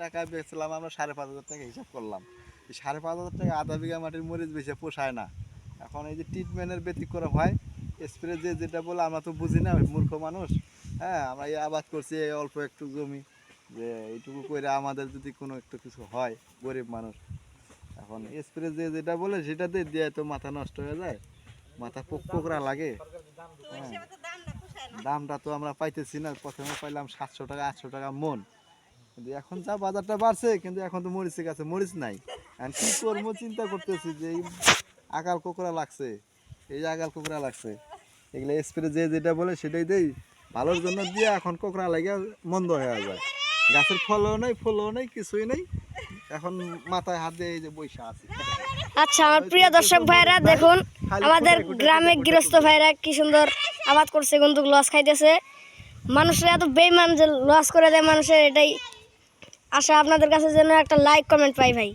টাকা বেচলাম আমরা 5,500 টাকা হিসাব করলাম। এই 5,500 টাকা আধা বিঘা মাটির মরিচ বেচে পোষায় না। এখন এই যে ট্রিটমেন্টের ব্যতিক্রম হয়, স্প্রে যে যেটা বলে আমরা তো বুঝি না, মূর্খ মানুষ। হ্যাঁ, আমরা এই আবাদ করছি এই অল্প একটু জমি, যে এইটুকু করে আমাদের যদি কোনো একটু কিছু হয়, গরিব মানুষ, এখন স্প্রে যে যেটা বলে সেটাতে দিয়ে তো মাথা নষ্ট হয়ে যায়, মাথা পোকরা লাগে। হ্যাঁ, দামটা তো আমরা পাইতেছি না। প্রথমে পাইলাম 700 টাকা 800 টাকা মন, কিন্তু এখন যা বাজারটা বাড়ছে, কিন্তু এখন তো মরিচের কাছে মরিচ নাই। এখন কি করবো চিন্তা করতেছি যে এই আকাল কোকড়া লাগছে, এই যে আকাল কোকড়া লাগছে, এগুলো স্প্রে যে যেটা বলে সেটাই দেই ভালোর জন্য দিয়ে, এখন কোকড়া লাগে মন্দ হয়ে যায়, গাছের ফলও নেই ফুলও নেই কিছুই নেই। এখন মাথায় হাত দিয়ে এই যে বৈশা আছে। আচ্ছা আমার প্রিয় দর্শক ভাইরা দেখুন, আমাদের গ্রামে গৃহস্থ ভাইরা কি সুন্দর আবাদ করছে, কিন্তু লস খাইতেছে। মানুষরা এত বেইমান যে লস করে দেয় মানুষের, এটাই আশা আপনাদের কাছে যেন একটা লাইক কমেন্ট পাই ভাই।